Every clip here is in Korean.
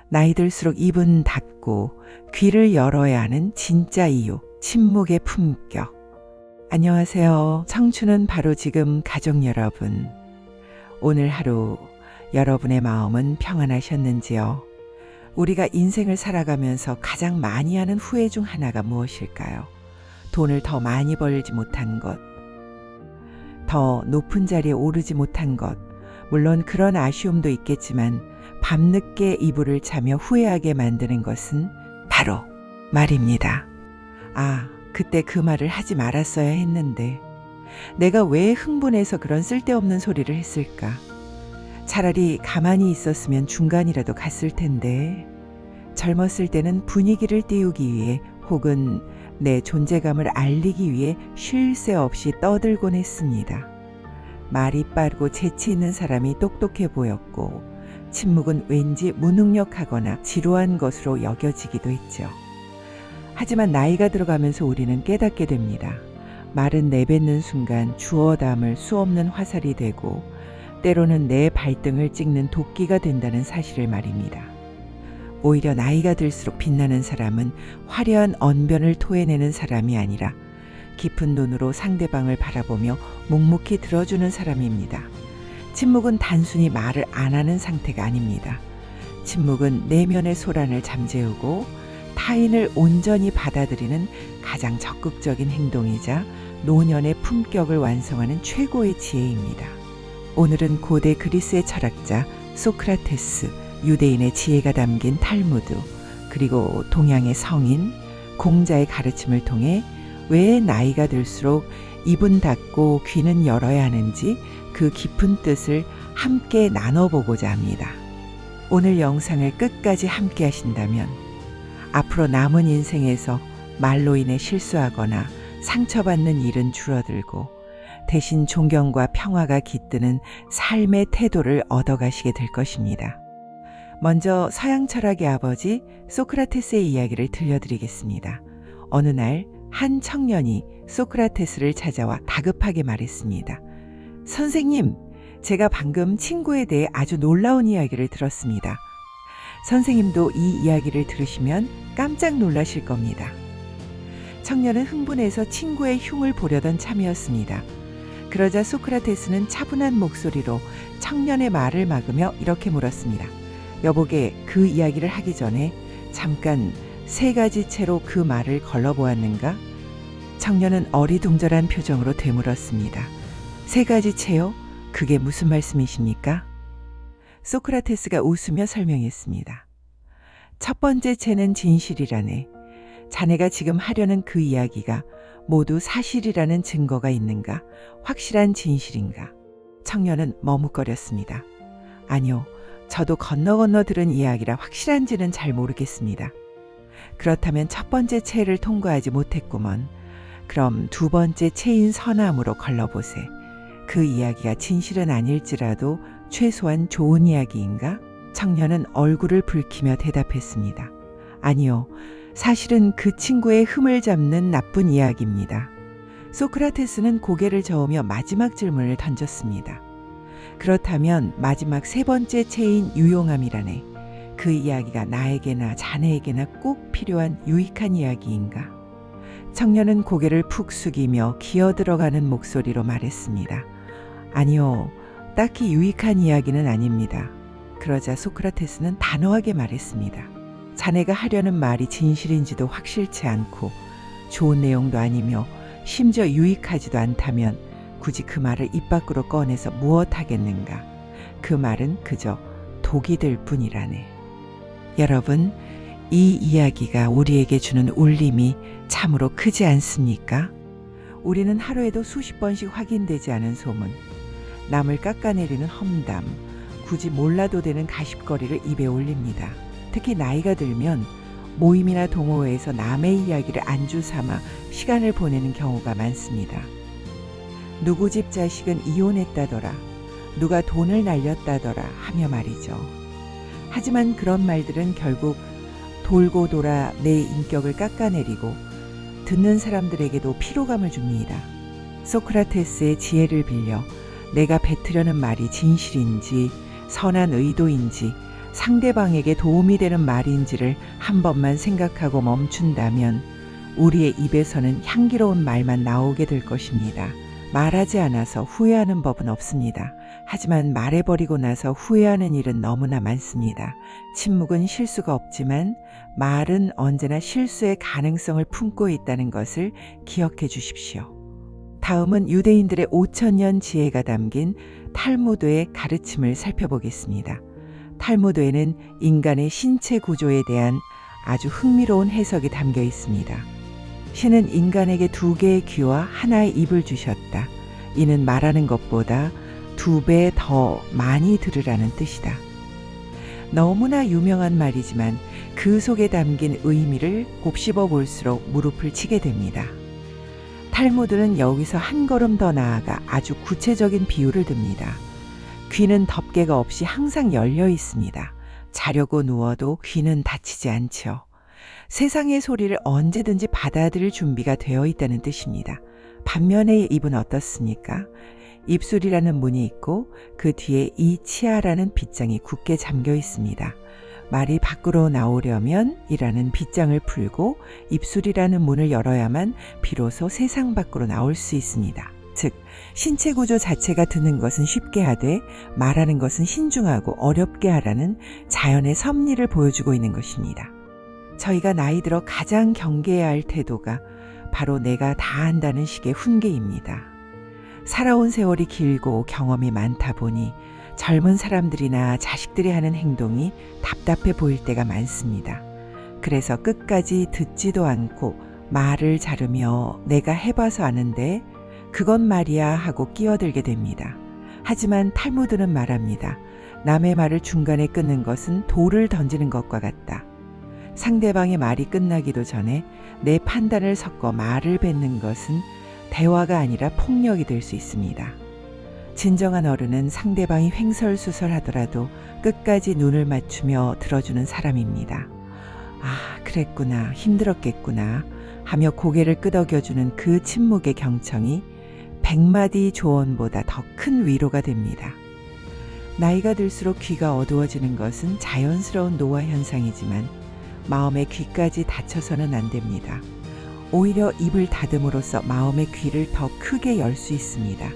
나이 들수록 입은 닫고 귀를 열어야 하는 진짜 이유, 침묵의 품격. 안녕하세요. 청춘은 바로 지금 가족 여러분. 오늘 하루 여러분의 마음은 평안하셨는지요? 우리가 인생을 살아가면서 가장 많이 하는 후회 중 하나가 무엇일까요? 돈을 더 많이 벌지 못한 것, 더 높은 자리에 오르지 못한 것, 물론 그런 아쉬움도 있겠지만 밤늦게 이불을 차며 후회하게 만드는 것은 바로 말입니다. 아, 그때 그 말을 하지 말았어야 했는데 내가 왜 흥분해서 그런 쓸데없는 소리를 했을까? 차라리 가만히 있었으면 중간이라도 갔을 텐데. 젊었을 때는 분위기를 띄우기 위해 혹은 내 존재감을 알리기 위해 쉴 새 없이 떠들곤 했습니다. 말이 빠르고 재치 있는 사람이 똑똑해 보였고 침묵은 왠지 무능력하거나 지루한 것으로 여겨지기도 했죠. 하지만 나이가 들어가면서 우리는 깨닫게 됩니다. 말은 내뱉는 순간 주워 담을 수 없는 화살이 되고 때로는 내 발등을 찍는 도끼가 된다는 사실을 말입니다. 오히려 나이가 들수록 빛나는 사람은 화려한 언변을 토해내는 사람이 아니라 깊은 눈으로 상대방을 바라보며 묵묵히 들어주는 사람입니다. 침묵은 단순히 말을 안 하는 상태가 아닙니다. 침묵은 내면의 소란을 잠재우고 타인을 온전히 받아들이는 가장 적극적인 행동이자 노년의 품격을 완성하는 최고의 지혜입니다. 오늘은 고대 그리스의 철학자 소크라테스, 유대인의 지혜가 담긴 탈무드, 그리고 동양의 성인, 공자의 가르침을 통해 왜 나이가 들수록 입은 닫고 귀는 열어야 하는지 그 깊은 뜻을 함께 나눠보고자 합니다. 오늘 영상을 끝까지 함께 하신다면 앞으로 남은 인생에서 말로 인해 실수하거나 상처받는 일은 줄어들고 대신 존경과 평화가 깃드는 삶의 태도를 얻어가시게 될 것입니다. 먼저 서양 철학의 아버지 소크라테스의 이야기를 들려드리겠습니다. 어느 날 한 청년이 소크라테스를 찾아와 다급하게 말했습니다. 선생님, 제가 방금 친구에 대해 아주 놀라운 이야기를 들었습니다. 선생님도 이 이야기를 들으시면 깜짝 놀라실 겁니다. 청년은 흥분해서 친구의 흉을 보려던 참이었습니다. 그러자 소크라테스는 차분한 목소리로 청년의 말을 막으며 이렇게 물었습니다. 여보게, 그 이야기를 하기 전에 잠깐 세 가지 채로 그 말을 걸러보았는가? 청년은 어리둥절한 표정으로 되물었습니다. 세 가지 채요? 그게 무슨 말씀이십니까? 소크라테스가 웃으며 설명했습니다. 첫 번째 채는 진실이라네. 자네가 지금 하려는 그 이야기가 모두 사실이라는 증거가 있는가? 확실한 진실인가? 청년은 머뭇거렸습니다. 아니요, 저도 건너 들은 이야기라 확실한지는 잘 모르겠습니다. 그렇다면 첫 번째 채를 통과하지 못했구먼. 그럼 두 번째 채인 서남으로 걸러보세. 그 이야기가 진실은 아닐지라도 최소한 좋은 이야기인가? 청년은 얼굴을 붉히며 대답했습니다. 아니요, 사실은 그 친구의 흠을 잡는 나쁜 이야기입니다. 소크라테스는 고개를 저으며 마지막 질문을 던졌습니다. 그렇다면 마지막 세 번째 채인 유용함이라네. 그 이야기가 나에게나 자네에게나 꼭 필요한 유익한 이야기인가? 청년은 고개를 푹 숙이며 기어들어가는 목소리로 말했습니다. 아니요, 딱히 유익한 이야기는 아닙니다. 그러자 소크라테스는 단호하게 말했습니다. 자네가 하려는 말이 진실인지도 확실치 않고 좋은 내용도 아니며 심지어 유익하지도 않다면 굳이 그 말을 입 밖으로 꺼내서 무엇 하겠는가? 그 말은 그저 독이 될 뿐이라네. 여러분, 이 이야기가 우리에게 주는 울림이 참으로 크지 않습니까? 우리는 하루에도 수십 번씩 확인되지 않은 소문, 남을 깎아내리는 험담, 굳이 몰라도 되는 가십거리를 입에 올립니다. 특히 나이가 들면 모임이나 동호회에서 남의 이야기를 안주 삼아 시간을 보내는 경우가 많습니다. 누구 집 자식은 이혼했다더라, 누가 돈을 날렸다더라 하며 말이죠. 하지만 그런 말들은 결국 돌고 돌아 내 인격을 깎아내리고 듣는 사람들에게도 피로감을 줍니다. 소크라테스의 지혜를 빌려 내가 뱉으려는 말이 진실인지 선한 의도인지 상대방에게 도움이 되는 말인지를 한 번만 생각하고 멈춘다면 우리의 입에서는 향기로운 말만 나오게 될 것입니다. 말하지 않아서 후회하는 법은 없습니다. 하지만 말해버리고 나서 후회하는 일은 너무나 많습니다. 침묵은 실수가 없지만 말은 언제나 실수의 가능성을 품고 있다는 것을 기억해 주십시오. 다음은 유대인들의 5,000년 지혜가 담긴 탈무드의 가르침을 살펴보겠습니다. 탈무드에는 인간의 신체 구조에 대한 아주 흥미로운 해석이 담겨 있습니다. 신은 인간에게 2개의 귀와 하나의 입을 주셨다. 이는 말하는 것보다 2배 더 많이 들으라는 뜻이다. 너무나 유명한 말이지만 그 속에 담긴 의미를 곱씹어 볼수록 무릎을 치게 됩니다. 탈무드는 여기서 한 걸음 더 나아가 아주 구체적인 비유를 듭니다. 귀는 덮개가 없이 항상 열려 있습니다. 자려고 누워도 귀는 닫히지 않죠. 세상의 소리를 언제든지 받아들일 준비가 되어 있다는 뜻입니다. 반면에 입은 어떻습니까? 입술이라는 문이 있고 그 뒤에 이 치아라는 빗장이 굳게 잠겨 있습니다. 말이 밖으로 나오려면 이라는 빗장을 풀고 입술이라는 문을 열어야만 비로소 세상 밖으로 나올 수 있습니다. 즉, 신체 구조 자체가 듣는 것은 쉽게 하되 말하는 것은 신중하고 어렵게 하라는 자연의 섭리를 보여주고 있는 것입니다. 저희가 나이 들어 가장 경계해야 할 태도가 바로 내가 다 한다는 식의 훈계입니다. 살아온 세월이 길고 경험이 많다 보니 젊은 사람들이나 자식들이 하는 행동이 답답해 보일 때가 많습니다. 그래서 끝까지 듣지도 않고 말을 자르며 내가 해봐서 아는데 그건 말이야 하고 끼어들게 됩니다. 하지만 탈무드는 말합니다. 남의 말을 중간에 끊는 것은 돌을 던지는 것과 같다. 상대방의 말이 끝나기도 전에 내 판단을 섞어 말을 뱉는 것은 대화가 아니라 폭력이 될 수 있습니다. 진정한 어른은 상대방이 횡설수설하더라도 끝까지 눈을 맞추며 들어주는 사람입니다. 아, 그랬구나, 힘들었겠구나 하며 고개를 끄덕여주는 그 침묵의 경청이 100마디 조언보다 더 큰 위로가 됩니다. 나이가 들수록 귀가 어두워지는 것은 자연스러운 노화 현상이지만 마음의 귀까지 닫혀서는 안 됩니다. 오히려 입을 닫음으로써 마음의 귀를 더 크게 열 수 있습니다.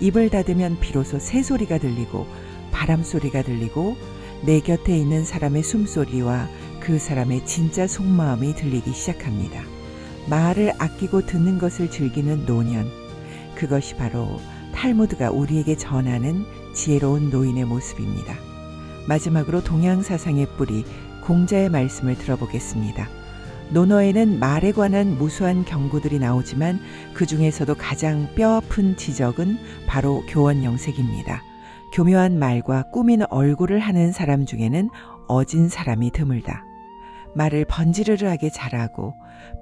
입을 닫으면 비로소 새소리가 들리고 바람소리가 들리고 내 곁에 있는 사람의 숨소리와 그 사람의 진짜 속마음이 들리기 시작합니다. 말을 아끼고 듣는 것을 즐기는 노년, 그것이 바로 탈무드가 우리에게 전하는 지혜로운 노인의 모습입니다. 마지막으로 동양 사상의 뿌리 공자의 말씀을 들어보겠습니다. 논어에는 말에 관한 무수한 경고들이 나오지만 그 중에서도 가장 뼈아픈 지적은 바로 교원영색입니다. 교묘한 말과 꾸민 얼굴을 하는 사람 중에는 어진 사람이 드물다. 말을 번지르르하게 잘하고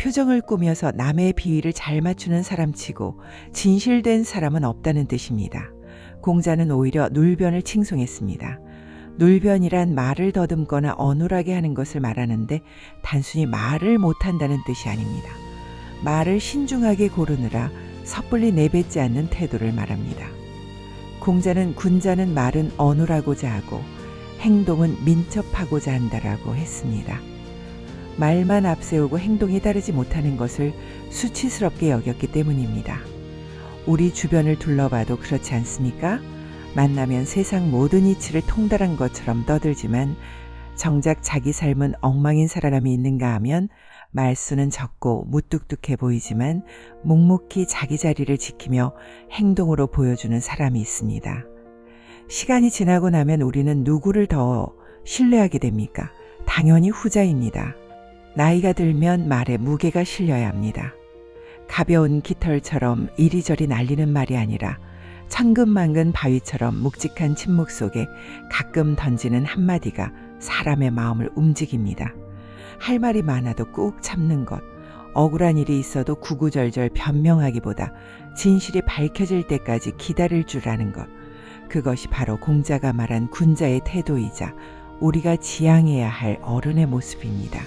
표정을 꾸며서 남의 비위를 잘 맞추는 사람치고 진실된 사람은 없다는 뜻입니다. 공자는 오히려 눌변을 칭송했습니다. 눌변이란 말을 더듬거나 어눌하게 하는 것을 말하는데 단순히 말을 못한다는 뜻이 아닙니다. 말을 신중하게 고르느라 섣불리 내뱉지 않는 태도를 말합니다. 공자는 군자는 말은 어눌하고자 하고 행동은 민첩하고자 한다라고 했습니다. 말만 앞세우고 행동이 따르지 못하는 것을 수치스럽게 여겼기 때문입니다. 우리 주변을 둘러봐도 그렇지 않습니까? 만나면 세상 모든 이치를 통달한 것처럼 떠들지만 정작 자기 삶은 엉망인 사람이 있는가 하면 말수는 적고 무뚝뚝해 보이지만 묵묵히 자기 자리를 지키며 행동으로 보여주는 사람이 있습니다. 시간이 지나고 나면 우리는 누구를 더 신뢰하게 됩니까? 당연히 후자입니다. 나이가 들면 말에 무게가 실려야 합니다. 가벼운 깃털처럼 이리저리 날리는 말이 아니라 천근만근 바위처럼 묵직한 침묵 속에 가끔 던지는 한마디가 사람의 마음을 움직입니다. 할 말이 많아도 꾹 참는 것, 억울한 일이 있어도 구구절절 변명하기보다 진실이 밝혀질 때까지 기다릴 줄 아는 것, 그것이 바로 공자가 말한 군자의 태도이자 우리가 지향해야 할 어른의 모습입니다.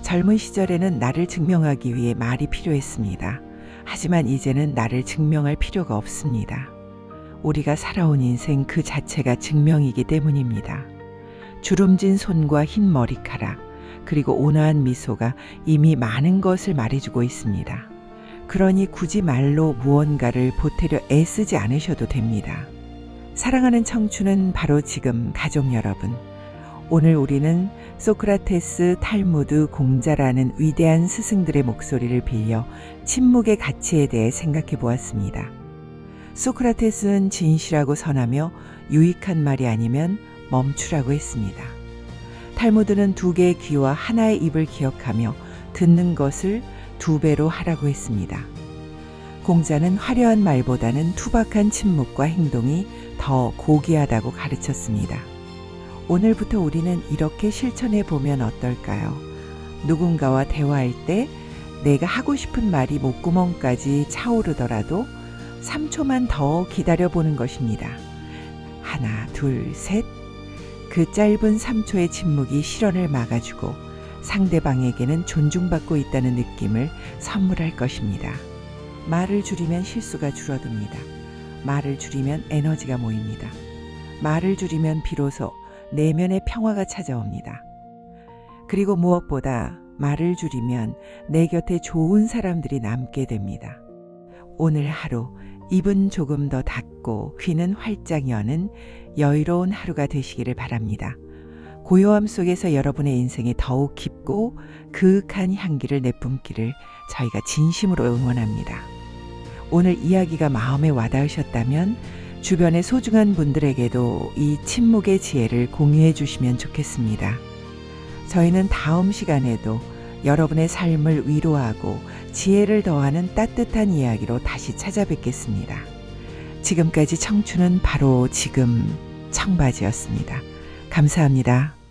젊은 시절에는 나를 증명하기 위해 말이 필요했습니다. 하지만 이제는 나를 증명할 필요가 없습니다. 우리가 살아온 인생 그 자체가 증명이기 때문입니다. 주름진 손과 흰 머리카락, 그리고 온화한 미소가 이미 많은 것을 말해주고 있습니다. 그러니 굳이 말로 무언가를 보태려 애쓰지 않으셔도 됩니다. 사랑하는 청춘은 바로 지금. 가족 여러분, 오늘 우리는 소크라테스, 탈무드, 공자라는 위대한 스승들의 목소리를 빌려 침묵의 가치에 대해 생각해 보았습니다. 소크라테스는 진실하고 선하며 유익한 말이 아니면 멈추라고 했습니다. 탈무드는 2개의 귀와 하나의 입을 기억하며 듣는 것을 2배로 하라고 했습니다. 공자는 화려한 말보다는 투박한 침묵과 행동이 더 고귀하다고 가르쳤습니다. 오늘부터 우리는 이렇게 실천해 보면 어떨까요? 누군가와 대화할 때 내가 하고 싶은 말이 목구멍까지 차오르더라도 3초만 더 기다려 보는 것입니다. 하나, 둘, 셋. 그 짧은 3초의 침묵이 실언을 막아주고 상대방에게는 존중받고 있다는 느낌을 선물할 것입니다. 말을 줄이면 실수가 줄어듭니다. 말을 줄이면 에너지가 모입니다. 말을 줄이면 비로소 내면의 평화가 찾아옵니다. 그리고 무엇보다 말을 줄이면 내 곁에 좋은 사람들이 남게 됩니다. 오늘 하루 입은 조금 더 닫고 귀는 활짝 여는 여유로운 하루가 되시기를 바랍니다. 고요함 속에서 여러분의 인생이 더욱 깊고 그윽한 향기를 내뿜기를 저희가 진심으로 응원합니다. 오늘 이야기가 마음에 와닿으셨다면 주변의 소중한 분들에게도 이 침묵의 지혜를 공유해 주시면 좋겠습니다. 저희는 다음 시간에도 여러분의 삶을 위로하고 지혜를 더하는 따뜻한 이야기로 다시 찾아뵙겠습니다. 지금까지 청춘은 바로 지금 청바지였습니다. 감사합니다.